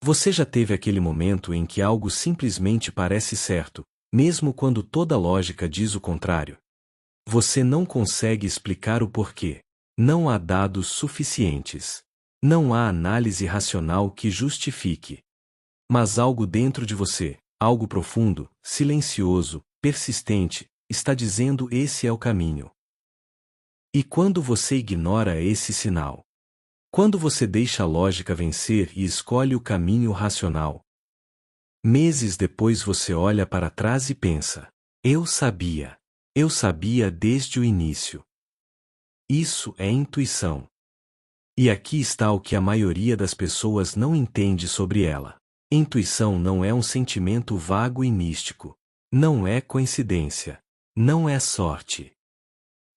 Você já teve aquele momento em que algo simplesmente parece certo, mesmo quando toda lógica diz o contrário? Você não consegue explicar o porquê. Não há dados suficientes. Não há análise racional que justifique. Mas algo dentro de você, algo profundo, silencioso, persistente, está dizendo esse é o caminho. E quando você ignora esse sinal? Quando você deixa a lógica vencer e escolhe o caminho racional? Meses depois você olha para trás e pensa: eu sabia. Eu sabia desde o início. Isso é intuição. E aqui está o que a maioria das pessoas não entende sobre ela. Intuição não é um sentimento vago e místico. Não é coincidência. Não é sorte.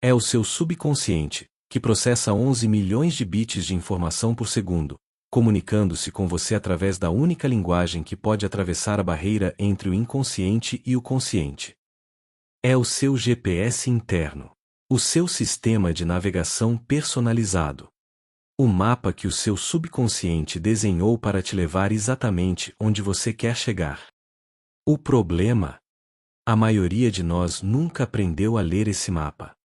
É o seu subconsciente, que processa 11 milhões de bits de informação por segundo, comunicando-se com você através da única linguagem que pode atravessar a barreira entre o inconsciente e o consciente. É o seu GPS interno. O seu sistema de navegação personalizado. O mapa que o seu subconsciente desenhou para te levar exatamente onde você quer chegar. O problema? A maioria de nós nunca aprendeu a ler esse mapa.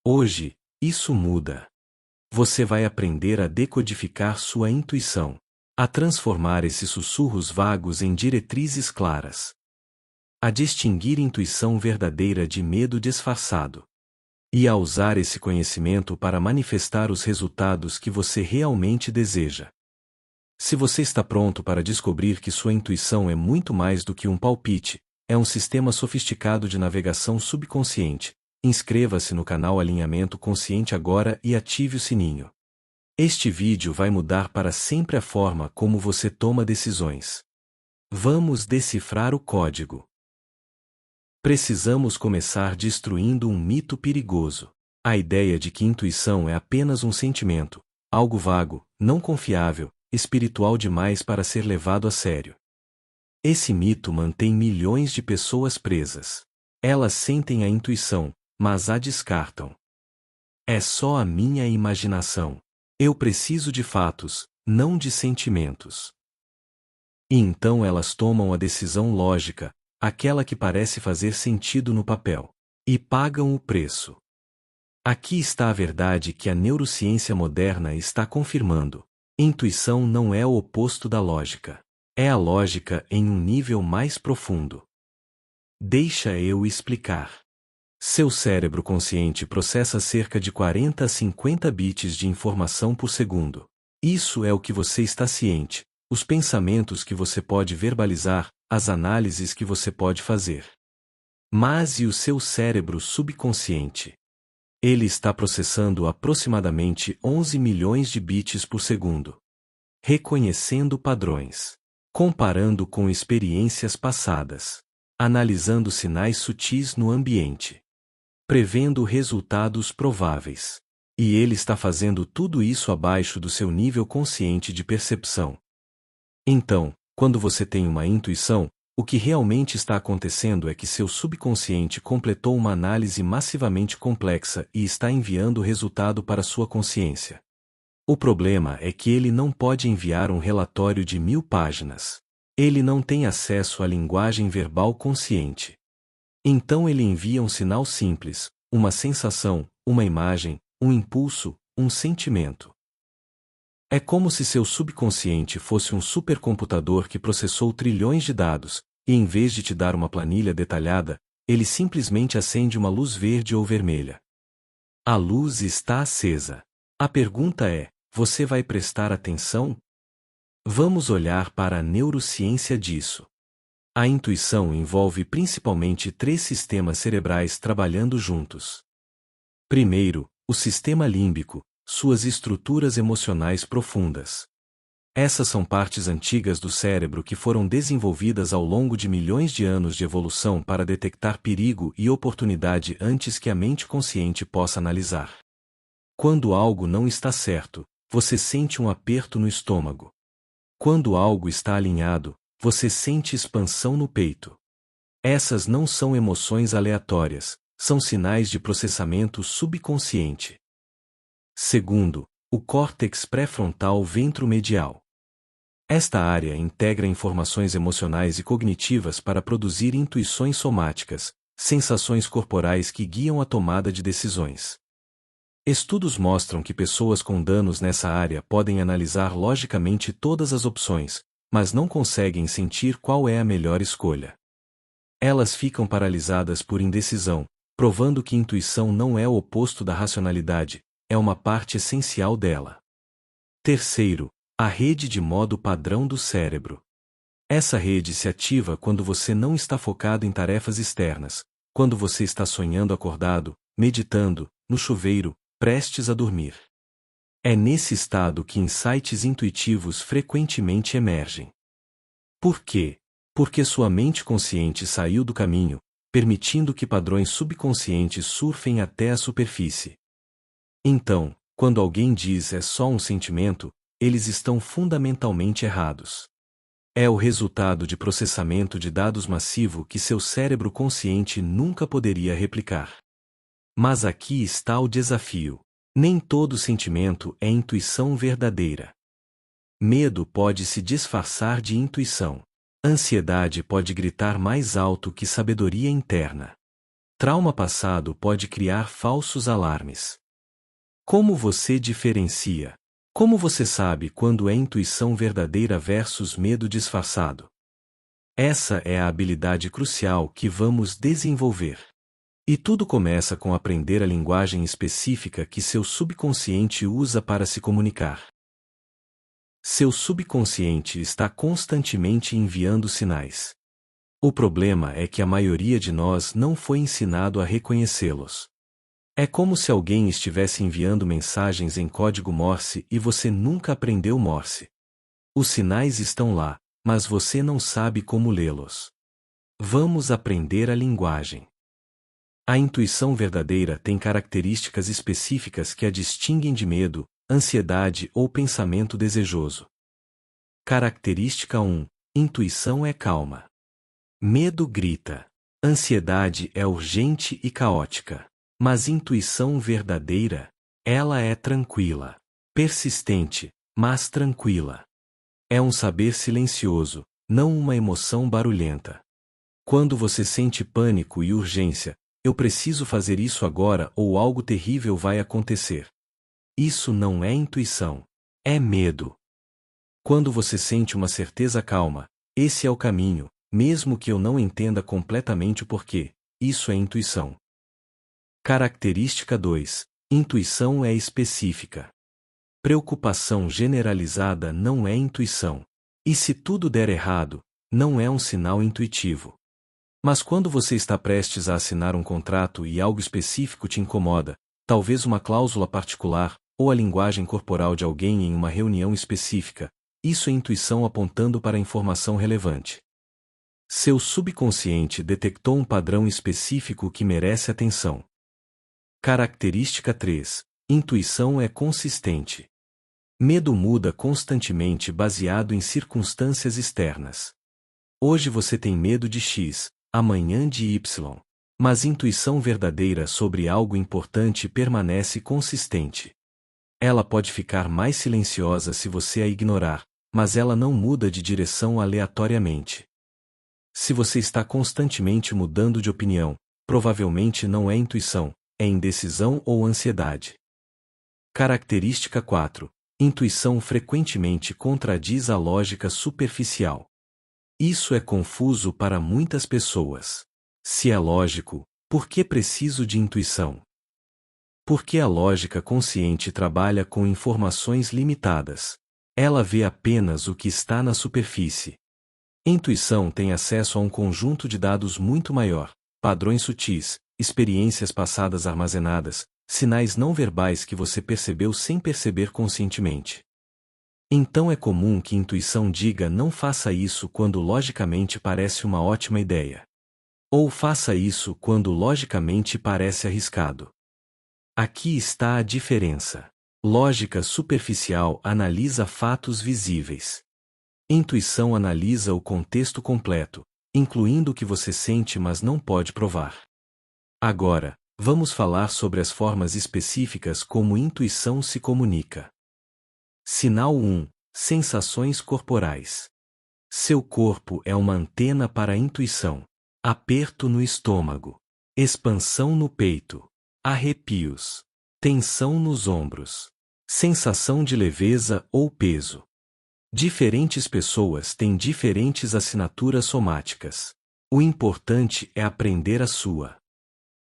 Hoje, isso muda. Você vai aprender a decodificar sua intuição, a transformar esses sussurros vagos em diretrizes claras, a distinguir intuição verdadeira de medo disfarçado, e a usar esse conhecimento para manifestar os resultados que você realmente deseja. Se você está pronto para descobrir que sua intuição é muito mais do que um palpite, é um sistema sofisticado de navegação subconsciente, inscreva-se no canal Alinhamento Consciente agora e ative o sininho. Este vídeo vai mudar para sempre a forma como você toma decisões. Vamos decifrar o código. Precisamos começar destruindo um mito perigoso. A ideia de que intuição é apenas um sentimento, algo vago, não confiável, espiritual demais para ser levado a sério. Esse mito mantém milhões de pessoas presas. Elas sentem a intuição, mas a descartam. É só a minha imaginação. Eu preciso de fatos, não de sentimentos. E então elas tomam a decisão lógica, aquela que parece fazer sentido no papel, e pagam o preço. Aqui está a verdade que a neurociência moderna está confirmando. Intuição não é o oposto da lógica. É a lógica em um nível mais profundo. Deixa eu explicar. Seu cérebro consciente processa cerca de 40 a 50 bits de informação por segundo. Isso é o que você está ciente, os pensamentos que você pode verbalizar, as análises que você pode fazer. Mas e o seu cérebro subconsciente? Ele está processando aproximadamente 11 milhões de bits por segundo. Reconhecendo padrões. Comparando com experiências passadas. Analisando sinais sutis no ambiente. Prevendo resultados prováveis. E ele está fazendo tudo isso abaixo do seu nível consciente de percepção. Então, quando você tem uma intuição, o que realmente está acontecendo é que seu subconsciente completou uma análise massivamente complexa e está enviando o resultado para sua consciência. O problema é que ele não pode enviar um relatório de 1000 páginas. Ele não tem acesso à linguagem verbal consciente. Então ele envia um sinal simples, uma sensação, uma imagem, um impulso, um sentimento. É como se seu subconsciente fosse um supercomputador que processou trilhões de dados, e em vez de te dar uma planilha detalhada, ele simplesmente acende uma luz verde ou vermelha. A luz está acesa. A pergunta é: você vai prestar atenção? Vamos olhar para a neurociência disso. A intuição envolve principalmente 3 sistemas cerebrais trabalhando juntos. Primeiro, o sistema límbico, suas estruturas emocionais profundas. Essas são partes antigas do cérebro que foram desenvolvidas ao longo de milhões de anos de evolução para detectar perigo e oportunidade antes que a mente consciente possa analisar. Quando algo não está certo, você sente um aperto no estômago. Quando algo está alinhado, você sente expansão no peito. Essas não são emoções aleatórias, são sinais de processamento subconsciente. Segundo, o córtex pré-frontal ventromedial. Esta área integra informações emocionais e cognitivas para produzir intuições somáticas, sensações corporais que guiam a tomada de decisões. Estudos mostram que pessoas com danos nessa área podem analisar logicamente todas as opções, mas não conseguem sentir qual é a melhor escolha. Elas ficam paralisadas por indecisão, provando que intuição não é o oposto da racionalidade, é uma parte essencial dela. Terceiro, a rede de modo padrão do cérebro. Essa rede se ativa quando você não está focado em tarefas externas, quando você está sonhando acordado, meditando, no chuveiro, prestes a dormir. É nesse estado que insights intuitivos frequentemente emergem. Por quê? Porque sua mente consciente saiu do caminho, permitindo que padrões subconscientes surfem até a superfície. Então, quando alguém diz é só um sentimento, eles estão fundamentalmente errados. É o resultado de processamento de dados massivo que seu cérebro consciente nunca poderia replicar. Mas aqui está o desafio. Nem todo sentimento é intuição verdadeira. Medo pode se disfarçar de intuição. Ansiedade pode gritar mais alto que sabedoria interna. Trauma passado pode criar falsos alarmes. Como você diferencia? Como você sabe quando é intuição verdadeira versus medo disfarçado? Essa é a habilidade crucial que vamos desenvolver. E tudo começa com aprender a linguagem específica que seu subconsciente usa para se comunicar. Seu subconsciente está constantemente enviando sinais. O problema é que a maioria de nós não foi ensinado a reconhecê-los. É como se alguém estivesse enviando mensagens em código Morse e você nunca aprendeu Morse. Os sinais estão lá, mas você não sabe como lê-los. Vamos aprender a linguagem. A intuição verdadeira tem características específicas que a distinguem de medo, ansiedade ou pensamento desejoso. Característica 1. Intuição é calma. Medo grita. Ansiedade é urgente e caótica. Mas intuição verdadeira, ela é tranquila. Persistente, mas tranquila. É um saber silencioso, não uma emoção barulhenta. Quando você sente pânico e urgência, eu preciso fazer isso agora ou algo terrível vai acontecer. Isso não é intuição. É medo. Quando você sente uma certeza calma, esse é o caminho, mesmo que eu não entenda completamente o porquê, isso é intuição. Característica 2. Intuição é específica. Preocupação generalizada não é intuição. E se tudo der errado, não é um sinal intuitivo. Mas quando você está prestes a assinar um contrato e algo específico te incomoda, talvez uma cláusula particular, ou a linguagem corporal de alguém em uma reunião específica, isso é intuição apontando para a informação relevante. Seu subconsciente detectou um padrão específico que merece atenção. Característica 3. Intuição é consistente. Medo muda constantemente baseado em circunstâncias externas. Hoje você tem medo de X, amanhã de Y. Mas intuição verdadeira sobre algo importante permanece consistente. Ela pode ficar mais silenciosa se você a ignorar, mas ela não muda de direção aleatoriamente. Se você está constantemente mudando de opinião, provavelmente não é intuição, é indecisão ou ansiedade. Característica 4. Intuição frequentemente contradiz a lógica superficial. Isso é confuso para muitas pessoas. Se é lógico, por que preciso de intuição? Porque a lógica consciente trabalha com informações limitadas. Ela vê apenas o que está na superfície. Intuição tem acesso a um conjunto de dados muito maior, padrões sutis, experiências passadas armazenadas, sinais não verbais que você percebeu sem perceber conscientemente. Então é comum que intuição diga não faça isso quando logicamente parece uma ótima ideia. Ou faça isso quando logicamente parece arriscado. Aqui está a diferença. Lógica superficial analisa fatos visíveis. Intuição analisa o contexto completo, incluindo o que você sente mas não pode provar. Agora, vamos falar sobre as formas específicas como intuição se comunica. Sinal 1. sensações corporais. Seu corpo é uma antena para a intuição. Aperto no estômago. Expansão no peito. Arrepios. Tensão nos ombros. Sensação de leveza ou peso. Diferentes pessoas têm diferentes assinaturas somáticas. O importante é aprender a sua.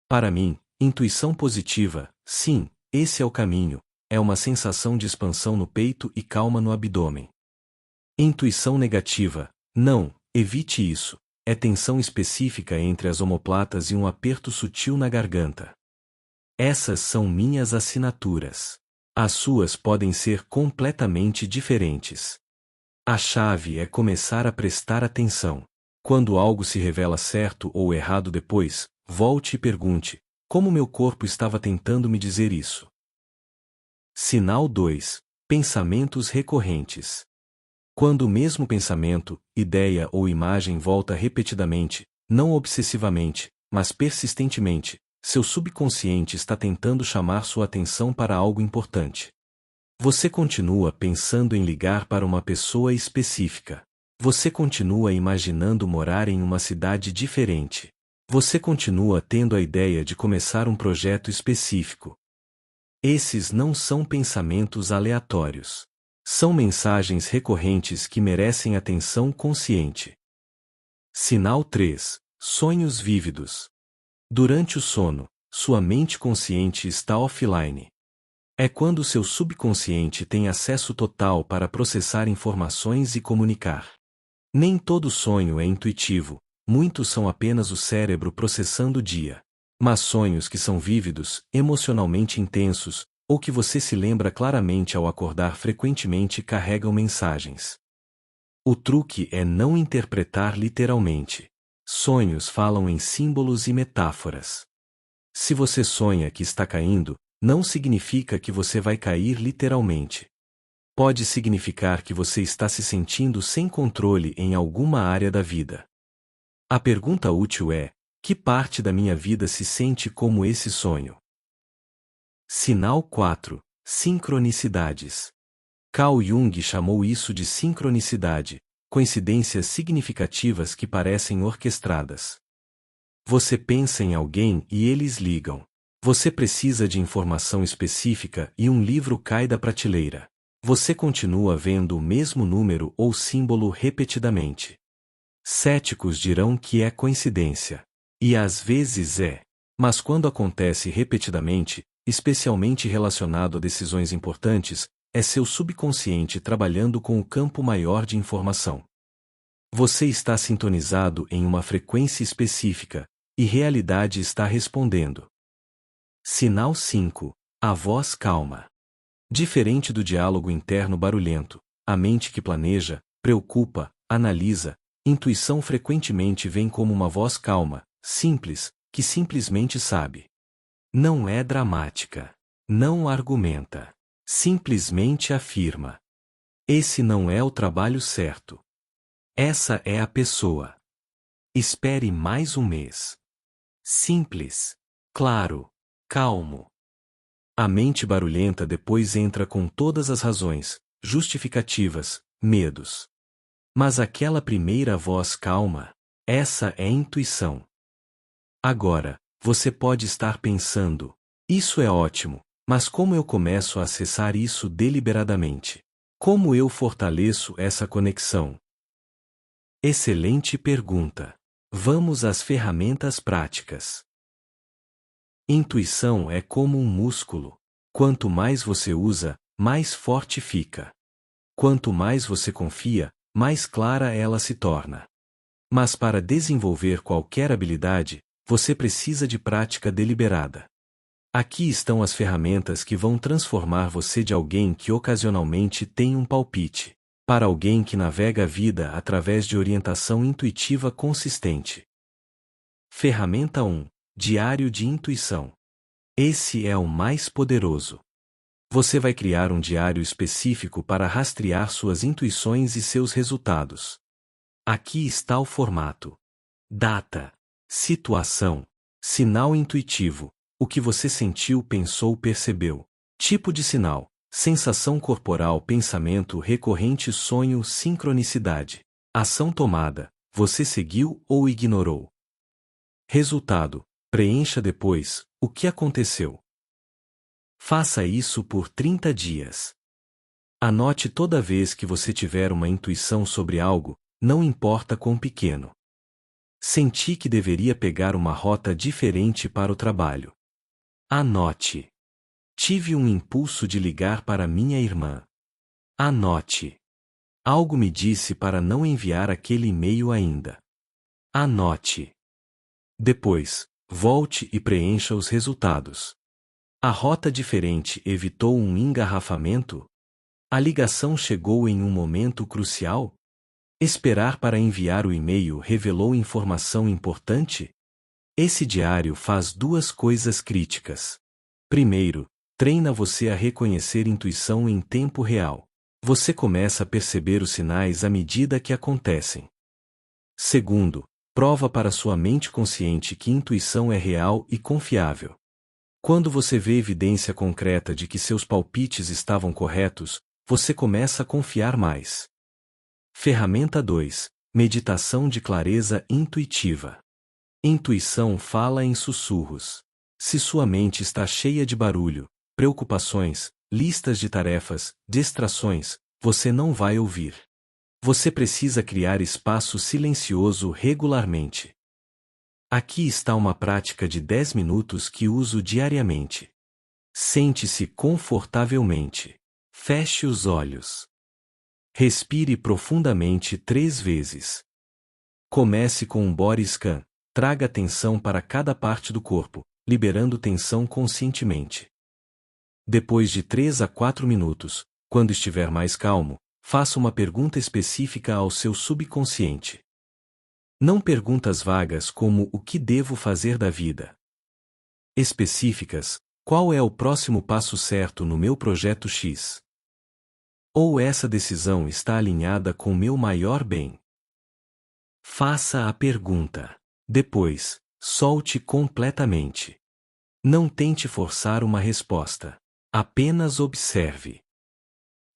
Para mim, intuição positiva, sim, esse é o caminho, é uma sensação de expansão no peito e calma no abdômen. Intuição negativa, não, evite isso, é tensão específica entre as omoplatas e um aperto sutil na garganta. Essas são minhas assinaturas. As suas podem ser completamente diferentes. A chave é começar a prestar atenção. Quando algo se revela certo ou errado depois, volte e pergunte: como meu corpo estava tentando me dizer isso? Sinal 2. Pensamentos recorrentes. Quando o mesmo pensamento, ideia ou imagem volta repetidamente, não obsessivamente, mas persistentemente, seu subconsciente está tentando chamar sua atenção para algo importante. Você continua pensando em ligar para uma pessoa específica. Você continua imaginando morar em uma cidade diferente. Você continua tendo a ideia de começar um projeto específico. Esses não são pensamentos aleatórios. São mensagens recorrentes que merecem atenção consciente. Sinal 3. Sonhos vívidos. Durante o sono, sua mente consciente está offline. É quando seu subconsciente tem acesso total para processar informações e comunicar. Nem todo sonho é intuitivo, muitos são apenas o cérebro processando o dia. Mas sonhos que são vívidos, emocionalmente intensos, ou que você se lembra claramente ao acordar frequentemente carregam mensagens. O truque é não interpretar literalmente. Sonhos falam em símbolos e metáforas. Se você sonha que está caindo, não significa que você vai cair literalmente. Pode significar que você está se sentindo sem controle em alguma área da vida. A pergunta útil é: que parte da minha vida se sente como esse sonho? Sinal 4. Sincronicidades. Carl Jung chamou isso de sincronicidade, coincidências significativas que parecem orquestradas. Você pensa em alguém e eles ligam. Você precisa de informação específica e um livro cai da prateleira. Você continua vendo o mesmo número ou símbolo repetidamente. Céticos dirão que é coincidência. E às vezes é. Mas quando acontece repetidamente, especialmente relacionado a decisões importantes, é seu subconsciente trabalhando com o campo maior de informação. Você está sintonizado em uma frequência específica, e realidade está respondendo. Sinal 5. A voz calma. Diferente do diálogo interno barulhento, a mente que planeja, preocupa, analisa, intuição frequentemente vem como uma voz calma, simples, que simplesmente sabe. Não é dramática. Não argumenta. Simplesmente afirma. Esse não é o trabalho certo. Essa é a pessoa. Espere mais um mês. Simples. Claro. Calmo. A mente barulhenta depois entra com todas as razões, justificativas, medos. Mas aquela primeira voz calma, essa é intuição. Agora, você pode estar pensando: isso é ótimo, mas como eu começo a acessar isso deliberadamente? Como eu fortaleço essa conexão? Excelente pergunta. Vamos às ferramentas práticas. Intuição é como um músculo. Quanto mais você usa, mais forte fica. Quanto mais você confia, mais clara ela se torna. Mas para desenvolver qualquer habilidade, você precisa de prática deliberada. Aqui estão as ferramentas que vão transformar você de alguém que ocasionalmente tem um palpite, para alguém que navega a vida através de orientação intuitiva consistente. Ferramenta 1. Diário de intuição. Esse é o mais poderoso. Você vai criar um diário específico para rastrear suas intuições e seus resultados. Aqui está o formato. Data. Situação. Sinal intuitivo. O que você sentiu, pensou, percebeu. Tipo de sinal. sensação corporal, pensamento recorrente, sonho, sincronicidade. Ação tomada, você seguiu ou ignorou. Resultado, preencha depois, o que aconteceu. Faça isso por 30 dias. Anote toda vez que você tiver uma intuição sobre algo, não importa quão pequeno. Senti que deveria pegar uma rota diferente para o trabalho. Anote. Tive um impulso de ligar para minha irmã. Anote. Algo me disse para não enviar aquele e-mail ainda. Anote. Depois, volte e preencha os resultados. A rota diferente evitou um engarrafamento? A ligação chegou em um momento crucial? Esperar para enviar o e-mail revelou informação importante? Esse diário faz duas coisas críticas. Primeiro, treina você a reconhecer intuição em tempo real. Você começa a perceber os sinais à medida que acontecem. Segundo, prova para sua mente consciente que intuição é real e confiável. Quando você vê evidência concreta de que seus palpites estavam corretos, você começa a confiar mais. Ferramenta 2. Meditação de clareza intuitiva. Intuição fala em sussurros. Se sua mente está cheia de barulho, preocupações, listas de tarefas, distrações, você não vai ouvir. Você precisa criar espaço silencioso regularmente. Aqui está uma prática de 10 minutos que uso diariamente. Sente-se confortavelmente. Feche os olhos. Respire profundamente 3 vezes. Comece com um body scan. Traga atenção para cada parte do corpo, liberando tensão conscientemente. Depois de 3 a 4 minutos, quando estiver mais calmo, faça uma pergunta específica ao seu subconsciente. Não perguntas vagas como o que devo fazer da vida. Específicas, qual é o próximo passo certo no meu projeto X? Ou essa decisão está alinhada com meu maior bem? Faça a pergunta. Depois, solte completamente. Não tente forçar uma resposta. Apenas observe.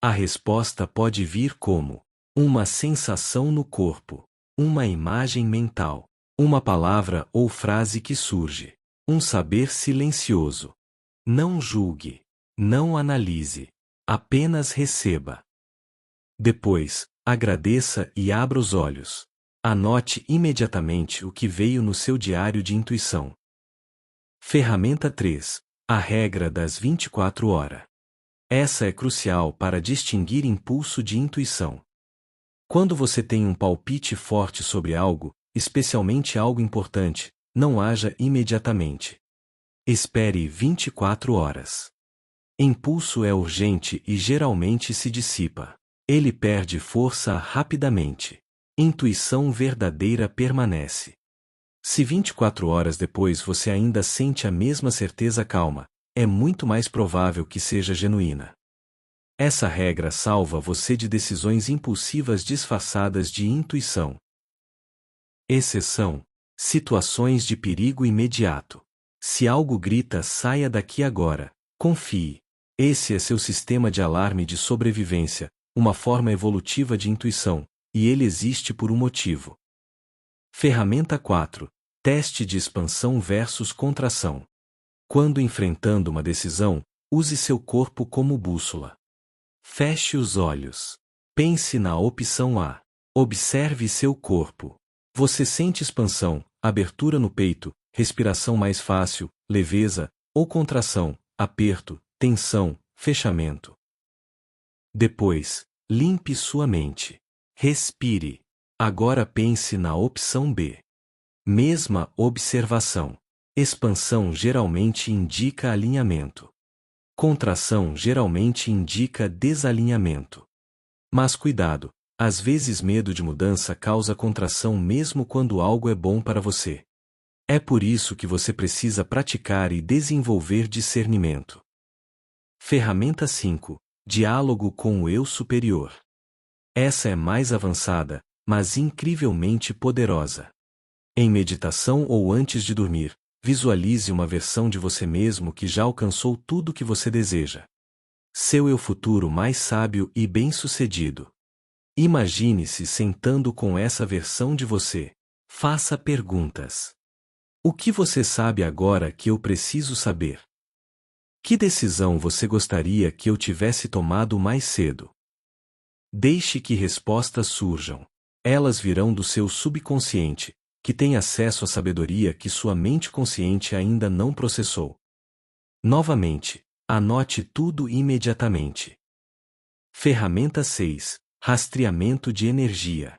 A resposta pode vir como uma sensação no corpo, uma imagem mental, uma palavra ou frase que surge, um saber silencioso. Não julgue, não analise, apenas receba. Depois, agradeça e abra os olhos. Anote imediatamente o que veio no seu diário de intuição. Ferramenta 3. A regra das 24 horas. Essa é crucial para distinguir impulso de intuição. Quando você tem um palpite forte sobre algo, especialmente algo importante, não haja imediatamente. Espere 24 horas. Impulso é urgente e geralmente se dissipa. Ele perde força rapidamente. Intuição verdadeira permanece. Se 24 horas depois você ainda sente a mesma certeza calma, é muito mais provável que seja genuína. Essa regra salva você de decisões impulsivas disfarçadas de intuição. Exceção: situações de perigo imediato. Se algo grita, saia daqui agora. Confie. Esse é seu sistema de alarme de sobrevivência, uma forma evolutiva de intuição, e ele existe por um motivo. Ferramenta 4. Teste de expansão versus contração. Quando enfrentando uma decisão, use seu corpo como bússola. Feche os olhos. Pense na opção A. Observe seu corpo. Você sente expansão, abertura no peito, respiração mais fácil, leveza, ou contração, aperto, tensão, fechamento. Depois, limpe sua mente. Respire. Agora pense na opção B. Mesma observação. Expansão geralmente indica alinhamento. Contração geralmente indica desalinhamento. Mas cuidado, às vezes medo de mudança causa contração mesmo quando algo é bom para você. É por isso que você precisa praticar e desenvolver discernimento. Ferramenta 5. Diálogo com o eu superior. Essa é mais avançada, mas incrivelmente poderosa. Em meditação ou antes de dormir, visualize uma versão de você mesmo que já alcançou tudo o que você deseja. seu eu futuro mais sábio e bem-sucedido. Imagine-se sentando com essa versão de você. Faça perguntas. O que você sabe agora que eu preciso saber? Que decisão você gostaria que eu tivesse tomado mais cedo? Deixe que respostas surjam. Elas virão do seu subconsciente, que tem acesso à sabedoria que sua mente consciente ainda não processou. Novamente, anote tudo imediatamente. Ferramenta 6. Rastreamento de energia.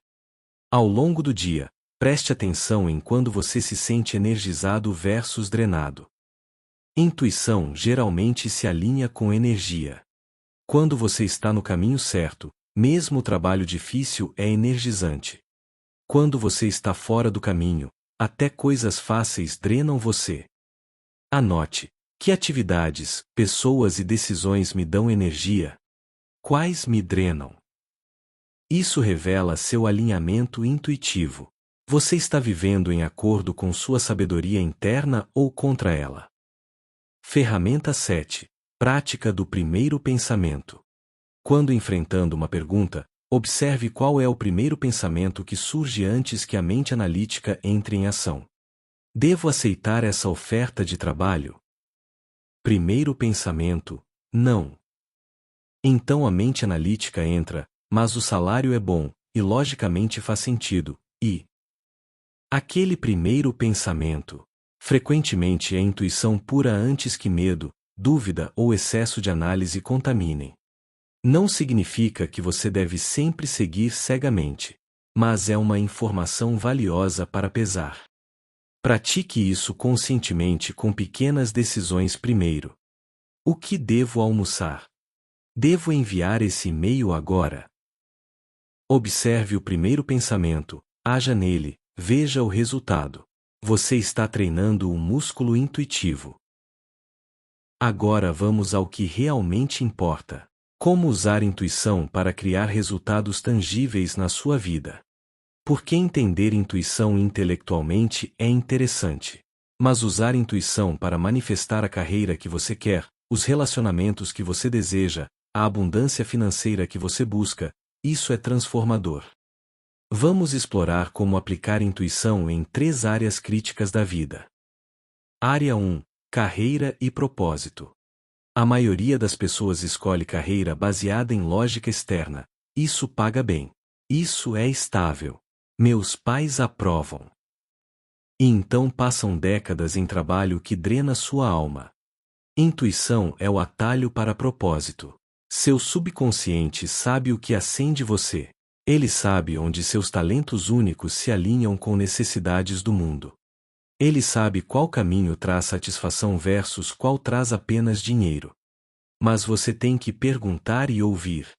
Ao longo do dia, preste atenção em quando você se sente energizado versus drenado. Intuição geralmente se alinha com energia. Quando você está no caminho certo, mesmo o trabalho difícil é energizante. Quando você está fora do caminho, até coisas fáceis drenam você. Anote: que atividades, pessoas e decisões me dão energia? Quais me drenam? Isso revela seu alinhamento intuitivo. Você está vivendo em acordo com sua sabedoria interna ou contra ela? Ferramenta 7. Prática do primeiro pensamento. Quando enfrentando uma pergunta, observe qual é o primeiro pensamento que surge antes que a mente analítica entre em ação. Devo aceitar essa oferta de trabalho? Primeiro pensamento: não. Então a mente analítica entra, mas o salário é bom, e logicamente faz sentido, e... Aquele primeiro pensamento, frequentemente é intuição pura antes que medo, dúvida ou excesso de análise contaminem. Não significa que você deve sempre seguir cegamente, mas é uma informação valiosa para pesar. Pratique isso conscientemente com pequenas decisões primeiro. O que devo almoçar? Devo enviar esse e-mail agora? Observe o primeiro pensamento, haja nele, veja o resultado. Você está treinando o músculo intuitivo. Agora vamos ao que realmente importa. Como usar intuição para criar resultados tangíveis na sua vida? Porque entender intuição intelectualmente é interessante. Mas usar intuição para manifestar a carreira que você quer, os relacionamentos que você deseja, a abundância financeira que você busca, isso é transformador. Vamos explorar como aplicar intuição em 3 áreas críticas da vida. Área 1. Carreira e propósito. A maioria das pessoas escolhe carreira baseada em lógica externa. Isso paga bem. Isso é estável. Meus pais aprovam. E então passam décadas em trabalho que drena sua alma. Intuição é o atalho para propósito. Seu subconsciente sabe o que acende você. Ele sabe onde seus talentos únicos se alinham com necessidades do mundo. Ele sabe qual caminho traz satisfação versus qual traz apenas dinheiro. Mas você tem que perguntar e ouvir.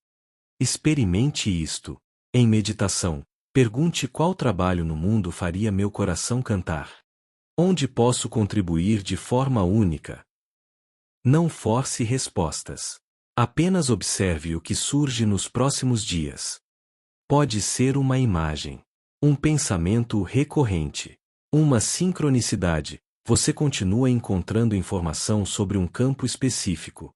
Experimente isto. Em meditação, pergunte qual trabalho no mundo faria meu coração cantar. Onde posso contribuir de forma única? Não force respostas. Apenas observe o que surge nos próximos dias. Pode ser uma imagem, um pensamento recorrente, uma sincronicidade. Você continua encontrando informação sobre um campo específico.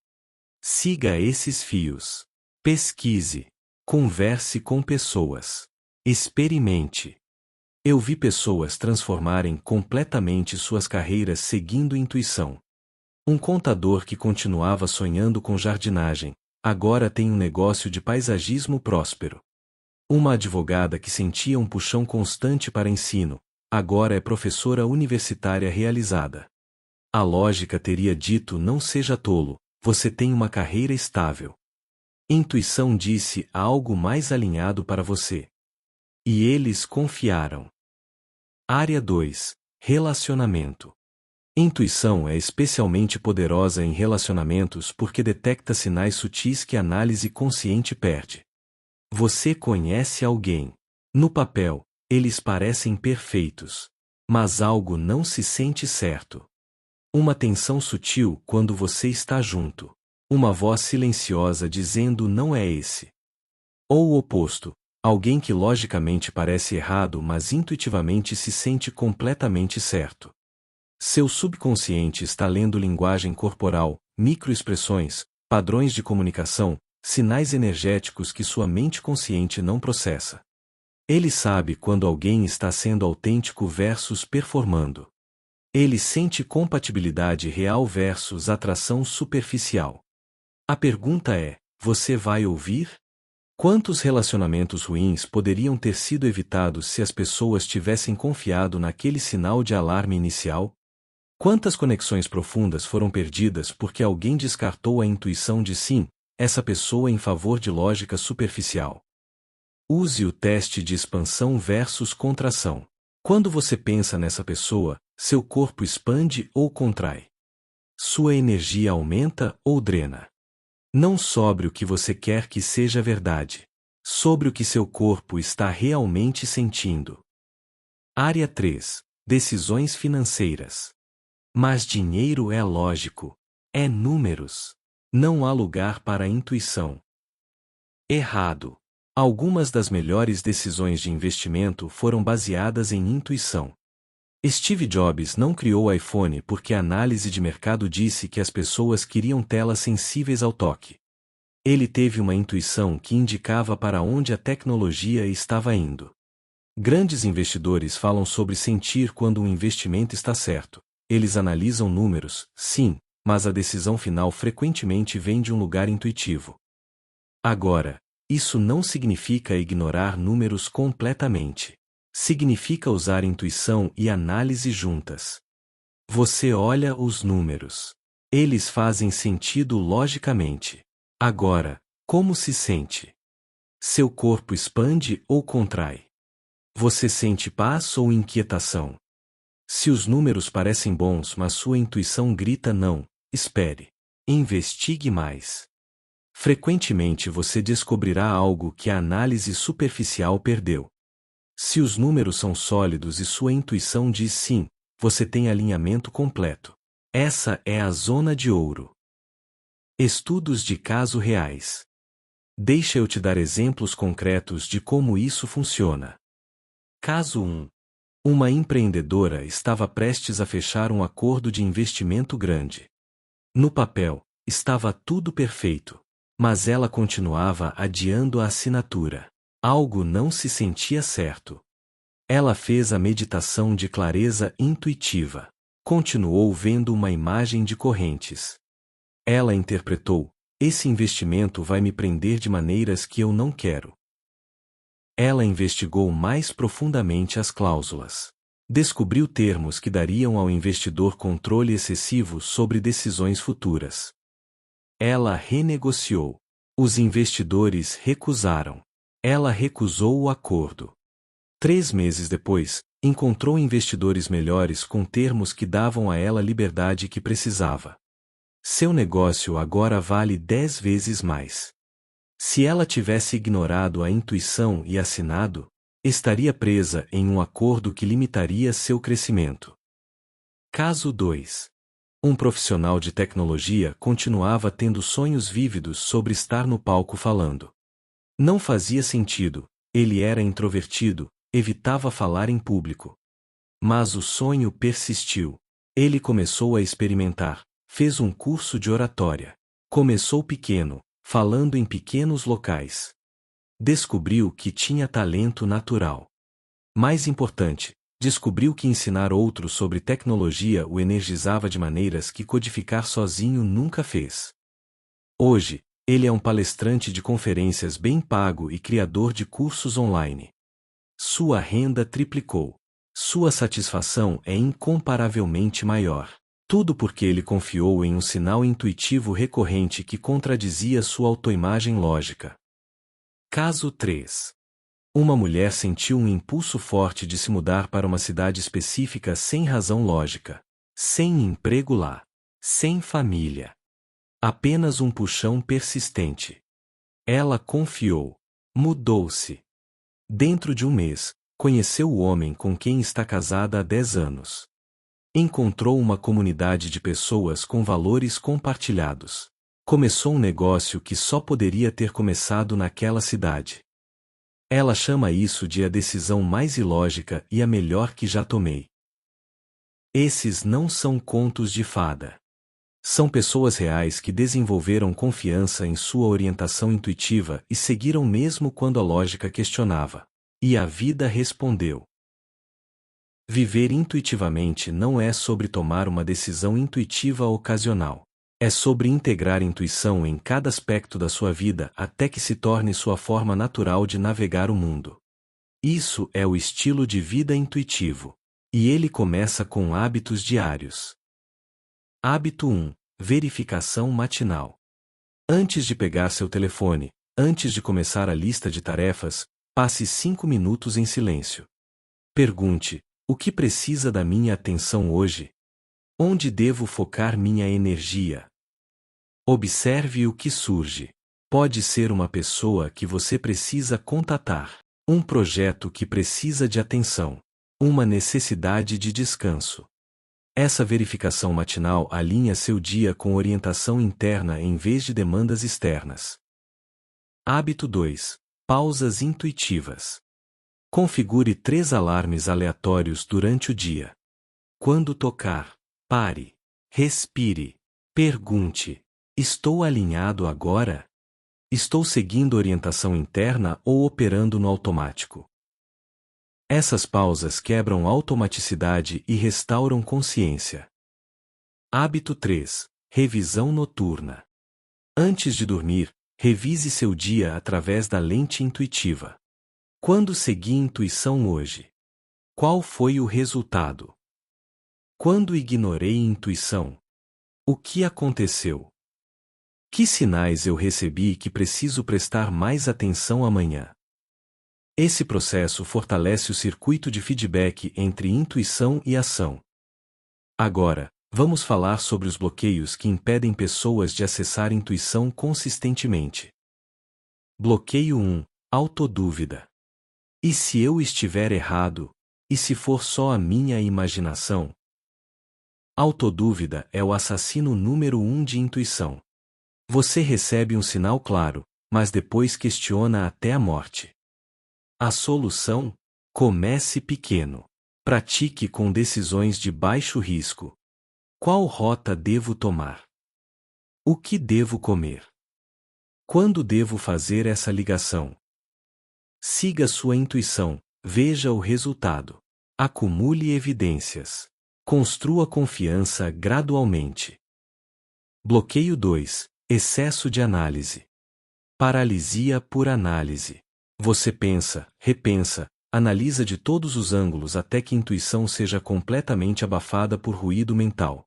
Siga esses fios. Pesquise. Converse com pessoas. Experimente. Eu vi pessoas transformarem completamente suas carreiras seguindo intuição. Um contador que continuava sonhando com jardinagem, agora tem um negócio de paisagismo próspero. Uma advogada que sentia um puxão constante para ensino, agora é professora universitária realizada. A lógica teria dito: não seja tolo, você tem uma carreira estável. Intuição disse algo mais alinhado para você. E eles confiaram. Área 2. Relacionamento. Intuição é especialmente poderosa em relacionamentos porque detecta sinais sutis que a análise consciente perde. Você conhece alguém. No papel, eles parecem perfeitos. Mas algo não se sente certo. Uma tensão sutil quando você está junto. Uma voz silenciosa dizendo: não é esse. Ou o oposto, alguém que logicamente parece errado mas intuitivamente se sente completamente certo. Seu subconsciente está lendo linguagem corporal, microexpressões, padrões de comunicação, sinais energéticos que sua mente consciente não processa. Ele sabe quando alguém está sendo autêntico versus performando. Ele sente compatibilidade real versus atração superficial. A pergunta é: você vai ouvir? Quantos relacionamentos ruins poderiam ter sido evitados se as pessoas tivessem confiado naquele sinal de alarme inicial? Quantas conexões profundas foram perdidas porque alguém descartou a intuição de sim, essa pessoa em favor de lógica superficial? Use o teste de expansão versus contração. Quando você pensa nessa pessoa, seu corpo expande ou contrai? Sua energia aumenta ou drena? Não sobre o que você quer que seja verdade. Sobre o que seu corpo está realmente sentindo. Área 3. Decisões financeiras. Mas dinheiro é lógico. É números. Não há lugar para a intuição. Errado. Algumas das melhores decisões de investimento foram baseadas em intuição. Steve Jobs não criou o iPhone porque a análise de mercado disse que as pessoas queriam telas sensíveis ao toque. Ele teve uma intuição que indicava para onde a tecnologia estava indo. Grandes investidores falam sobre sentir quando um investimento está certo. Eles analisam números, sim, mas a decisão final frequentemente vem de um lugar intuitivo. Agora, isso não significa ignorar números completamente. Significa usar intuição e análise juntas. Você olha os números. Eles fazem sentido logicamente. Agora, como se sente? Seu corpo expande ou contrai? Você sente paz ou inquietação? Se os números parecem bons, mas sua intuição grita não, espere. Investigue mais. Frequentemente você descobrirá algo que a análise superficial perdeu. Se os números são sólidos e sua intuição diz sim, você tem alinhamento completo. Essa é a zona de ouro. Estudos de caso reais. Deixa eu te dar exemplos concretos de como isso funciona. Caso 1. Uma empreendedora estava prestes a fechar um acordo de investimento grande. No papel, estava tudo perfeito, mas ela continuava adiando a assinatura. Algo não se sentia certo. Ela fez a meditação de clareza intuitiva. Continuou vendo uma imagem de correntes. Ela interpretou: esse investimento vai me prender de maneiras que eu não quero. Ela investigou mais profundamente as cláusulas. Descobriu termos que dariam ao investidor controle excessivo sobre decisões futuras. Ela renegociou. Os investidores recusaram. Ela recusou o acordo. 3 meses depois, encontrou investidores melhores com termos que davam a ela a liberdade que precisava. Seu negócio agora vale 10 vezes mais. Se ela tivesse ignorado a intuição e assinado, estaria presa em um acordo que limitaria seu crescimento. Caso 2. Um profissional de tecnologia continuava tendo sonhos vívidos sobre estar no palco falando. Não fazia sentido, ele era introvertido, evitava falar em público. Mas o sonho persistiu. Ele começou a experimentar, fez um curso de oratória. Começou pequeno, falando em pequenos locais. Descobriu que tinha talento natural. Mais importante, descobriu que ensinar outros sobre tecnologia o energizava de maneiras que codificar sozinho nunca fez. Hoje, ele é um palestrante de conferências bem pago e criador de cursos online. Sua renda triplicou. Sua satisfação é incomparavelmente maior. Tudo porque ele confiou em um sinal intuitivo recorrente que contradizia sua autoimagem lógica. Caso 3. Uma mulher sentiu um impulso forte de se mudar para uma cidade específica sem razão lógica. Sem emprego lá. Sem família. Apenas um puxão persistente. Ela confiou. Mudou-se. Dentro de um mês, conheceu o homem com quem está casada há 10 anos. Encontrou uma comunidade de pessoas com valores compartilhados. Começou um negócio que só poderia ter começado naquela cidade. Ela chama isso de a decisão mais ilógica e a melhor que já tomei. Esses não são contos de fada. São pessoas reais que desenvolveram confiança em sua orientação intuitiva e seguiram mesmo quando a lógica questionava. E a vida respondeu. Viver intuitivamente não é sobre tomar uma decisão intuitiva ocasional. É sobre integrar intuição em cada aspecto da sua vida até que se torne sua forma natural de navegar o mundo. Isso é o estilo de vida intuitivo. E ele começa com hábitos diários. Hábito 1. Verificação matinal. Antes de pegar seu telefone, antes de começar a lista de tarefas, passe 5 minutos em silêncio. Pergunte: o que precisa da minha atenção hoje? Onde devo focar minha energia? Observe o que surge. Pode ser uma pessoa que você precisa contatar, um projeto que precisa de atenção, uma necessidade de descanso. Essa verificação matinal alinha seu dia com orientação interna em vez de demandas externas. Hábito 2. Pausas intuitivas. Configure 3 alarmes aleatórios durante o dia. Quando tocar, pare, respire, pergunte: estou alinhado agora? Estou seguindo orientação interna ou operando no automático? Essas pausas quebram automaticidade e restauram consciência. Hábito 3. Revisão noturna. Antes de dormir, revise seu dia através da lente intuitiva. Quando segui intuição hoje? Qual foi o resultado? Quando ignorei intuição? O que aconteceu? Que sinais eu recebi que preciso prestar mais atenção amanhã? Esse processo fortalece o circuito de feedback entre intuição e ação. Agora, vamos falar sobre os bloqueios que impedem pessoas de acessar intuição consistentemente. Bloqueio 1. Autodúvida. E se eu estiver errado? E se for só a minha imaginação? Autodúvida é o assassino número 1 de intuição. Você recebe um sinal claro, mas depois questiona até a morte. A solução? Comece pequeno. Pratique com decisões de baixo risco. Qual rota devo tomar? O que devo comer? Quando devo fazer essa ligação? Siga sua intuição, veja o resultado. Acumule evidências. Construa confiança gradualmente. Bloqueio 2. Excesso de análise. Paralisia por análise. Você pensa, repensa, analisa de todos os ângulos até que a intuição seja completamente abafada por ruído mental.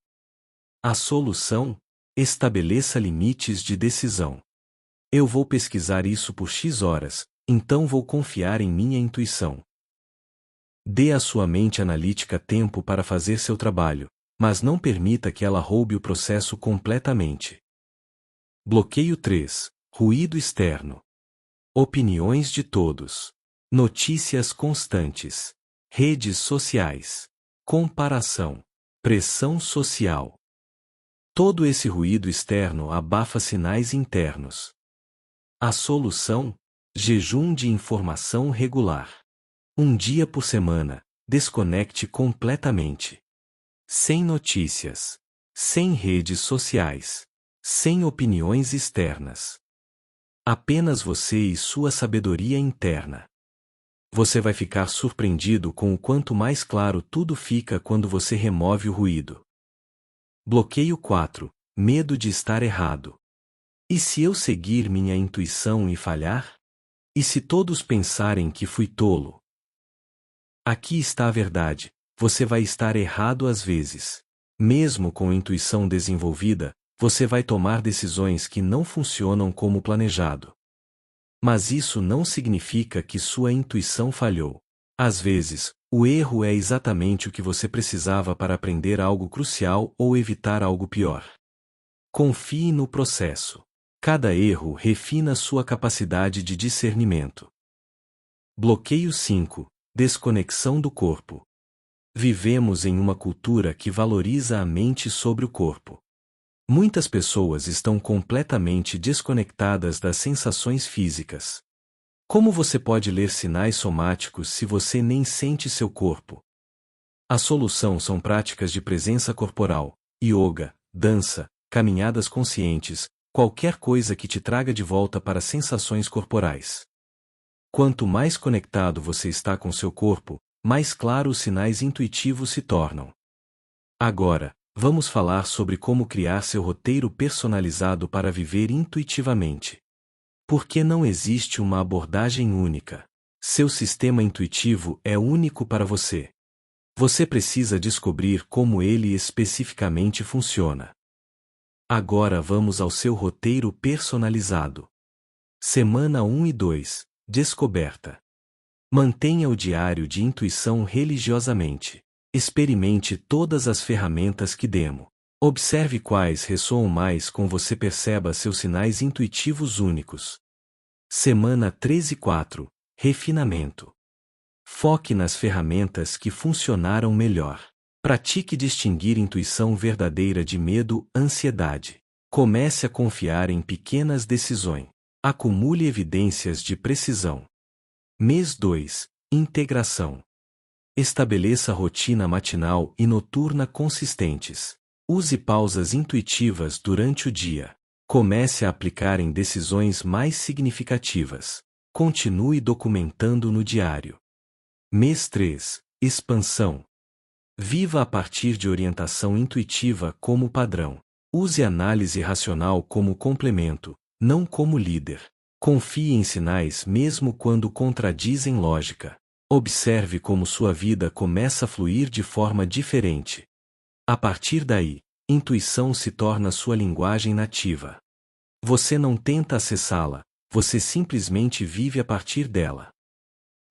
A solução? Estabeleça limites de decisão. Eu vou pesquisar isso por X horas, então vou confiar em minha intuição. Dê à sua mente analítica tempo para fazer seu trabalho, mas não permita que ela roube o processo completamente. Bloqueio 3. Ruído externo. Opiniões de todos. Notícias constantes. Redes sociais. Comparação. Pressão social. Todo esse ruído externo abafa sinais internos. A solução? Jejum de informação regular. Um dia por semana, desconecte completamente. Sem notícias. Sem redes sociais. Sem opiniões externas. Apenas você e sua sabedoria interna. Você vai ficar surpreendido com o quanto mais claro tudo fica quando você remove o ruído. Bloqueio 4. Medo de estar errado. E se eu seguir minha intuição e falhar? E se todos pensarem que fui tolo? Aqui está a verdade, você vai estar errado às vezes. Mesmo com intuição desenvolvida, você vai tomar decisões que não funcionam como planejado. Mas isso não significa que sua intuição falhou. Às vezes, o erro é exatamente o que você precisava para aprender algo crucial ou evitar algo pior. Confie no processo. Cada erro refina sua capacidade de discernimento. Bloqueio 5. Desconexão do corpo. Vivemos em uma cultura que valoriza a mente sobre o corpo. Muitas pessoas estão completamente desconectadas das sensações físicas. Como você pode ler sinais somáticos se você nem sente seu corpo? A solução são práticas de presença corporal, yoga, dança, caminhadas conscientes, qualquer coisa que te traga de volta para sensações corporais. Quanto mais conectado você está com seu corpo, mais claros os sinais intuitivos se tornam. Agora, vamos falar sobre como criar seu roteiro personalizado para viver intuitivamente. Porque não existe uma abordagem única. Seu sistema intuitivo é único para você. Você precisa descobrir como ele especificamente funciona. Agora vamos ao seu roteiro personalizado. Semana 1 e 2. Descoberta. Mantenha o diário de intuição religiosamente. Experimente todas as ferramentas que demo. Observe quais ressoam mais com você, perceba seus sinais intuitivos únicos. Semana 3 e 4. Refinamento. Foque nas ferramentas que funcionaram melhor. Pratique distinguir intuição verdadeira de medo, ansiedade. Comece a confiar em pequenas decisões. Acumule evidências de precisão. Mês 2. Integração. Estabeleça rotina matinal e noturna consistentes. Use pausas intuitivas durante o dia. Comece a aplicar em decisões mais significativas. Continue documentando no diário. Mês 3. Expansão. Viva a partir de orientação intuitiva como padrão. Use análise racional como complemento, não como líder. Confie em sinais mesmo quando contradizem lógica. Observe como sua vida começa a fluir de forma diferente. A partir daí, intuição se torna sua linguagem nativa. Você não tenta acessá-la, você simplesmente vive a partir dela.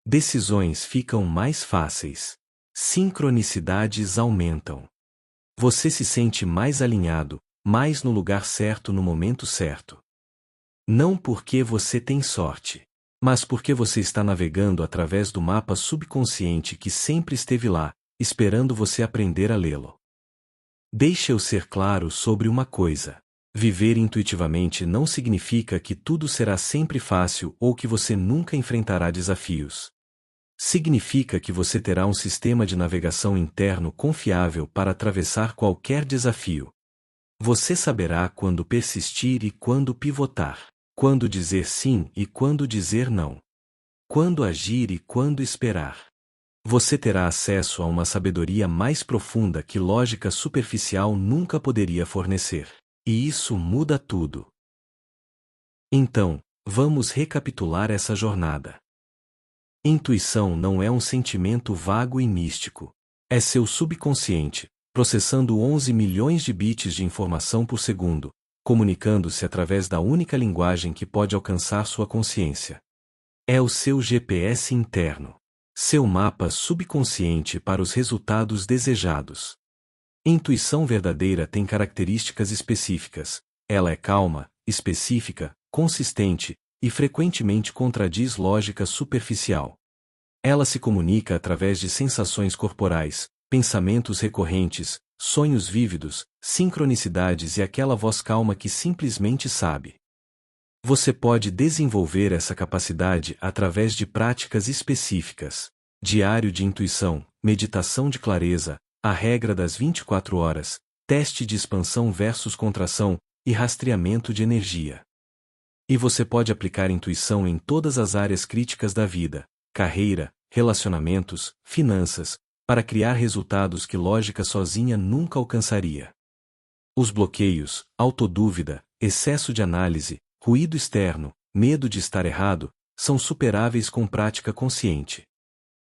Decisões ficam mais fáceis. Sincronicidades aumentam. Você se sente mais alinhado, mais no lugar certo no momento certo. Não porque você tem sorte, mas porque você está navegando através do mapa subconsciente que sempre esteve lá, esperando você aprender a lê-lo. Deixe eu ser claro sobre uma coisa. Viver intuitivamente não significa que tudo será sempre fácil ou que você nunca enfrentará desafios. Significa que você terá um sistema de navegação interno confiável para atravessar qualquer desafio. Você saberá quando persistir e quando pivotar, quando dizer sim e quando dizer não, quando agir e quando esperar. Você terá acesso a uma sabedoria mais profunda que lógica superficial nunca poderia fornecer. E isso muda tudo. Então, vamos recapitular essa jornada. Intuição não é um sentimento vago e místico. É seu subconsciente, processando 11 milhões de bits de informação por segundo, comunicando-se através da única linguagem que pode alcançar sua consciência. É o seu GPS interno. Seu mapa subconsciente para os resultados desejados. Intuição verdadeira tem características específicas. Ela é calma, específica, consistente, e frequentemente contradiz lógica superficial. Ela se comunica através de sensações corporais, pensamentos recorrentes, sonhos vívidos, sincronicidades e aquela voz calma que simplesmente sabe. Você pode desenvolver essa capacidade através de práticas específicas. Diário de intuição, meditação de clareza, a regra das 24 horas, teste de expansão versus contração e rastreamento de energia. E você pode aplicar intuição em todas as áreas críticas da vida, carreira, relacionamentos, finanças, para criar resultados que lógica sozinha nunca alcançaria. Os bloqueios, autodúvida, excesso de análise, ruído externo, medo de estar errado, são superáveis com prática consciente.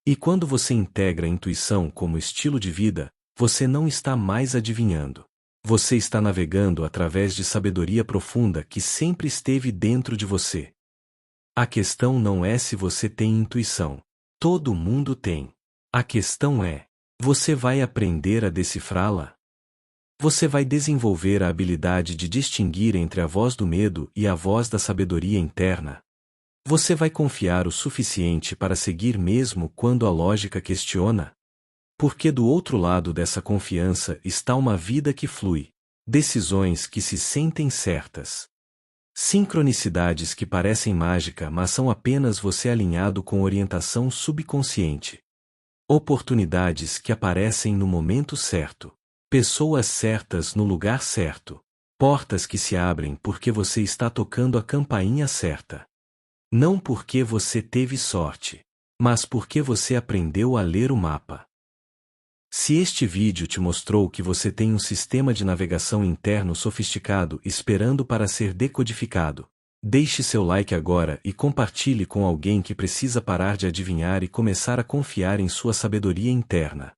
E quando você integra a intuição como estilo de vida, você não está mais adivinhando. Você está navegando através de sabedoria profunda que sempre esteve dentro de você. A questão não é se você tem intuição. Todo mundo tem. A questão é: você vai aprender a decifrá-la? Você vai desenvolver a habilidade de distinguir entre a voz do medo e a voz da sabedoria interna? Você vai confiar o suficiente para seguir mesmo quando a lógica questiona? Porque do outro lado dessa confiança está uma vida que flui, decisões que se sentem certas. Sincronicidades que parecem mágica, mas são apenas você alinhado com orientação subconsciente. Oportunidades que aparecem no momento certo. Pessoas certas no lugar certo. Portas que se abrem porque você está tocando a campainha certa. Não porque você teve sorte, mas porque você aprendeu a ler o mapa. Se este vídeo te mostrou que você tem um sistema de navegação interno sofisticado esperando para ser decodificado, deixe seu like agora e compartilhe com alguém que precisa parar de adivinhar e começar a confiar em sua sabedoria interna.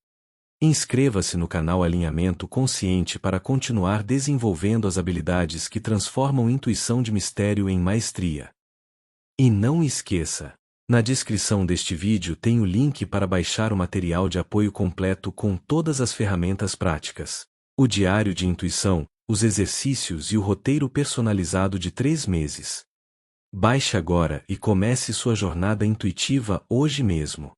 Inscreva-se no canal Alinhamento Consciente para continuar desenvolvendo as habilidades que transformam intuição de mistério em maestria. E não esqueça, na descrição deste vídeo tem o link para baixar o material de apoio completo com todas as ferramentas práticas, o diário de intuição, os exercícios e o roteiro personalizado de 3 meses. Baixe agora e comece sua jornada intuitiva hoje mesmo.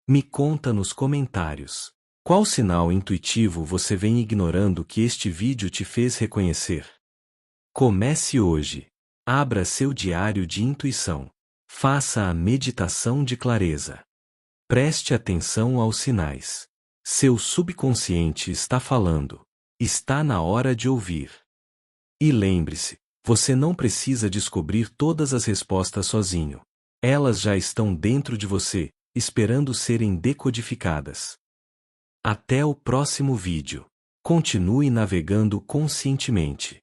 Me conta nos comentários. Qual sinal intuitivo você vem ignorando que este vídeo te fez reconhecer? Comece hoje. Abra seu diário de intuição. Faça a meditação de clareza. Preste atenção aos sinais. Seu subconsciente está falando. Está na hora de ouvir. E lembre-se, você não precisa descobrir todas as respostas sozinho. Elas já estão dentro de você, esperando serem decodificadas. Até o próximo vídeo. Continue navegando conscientemente.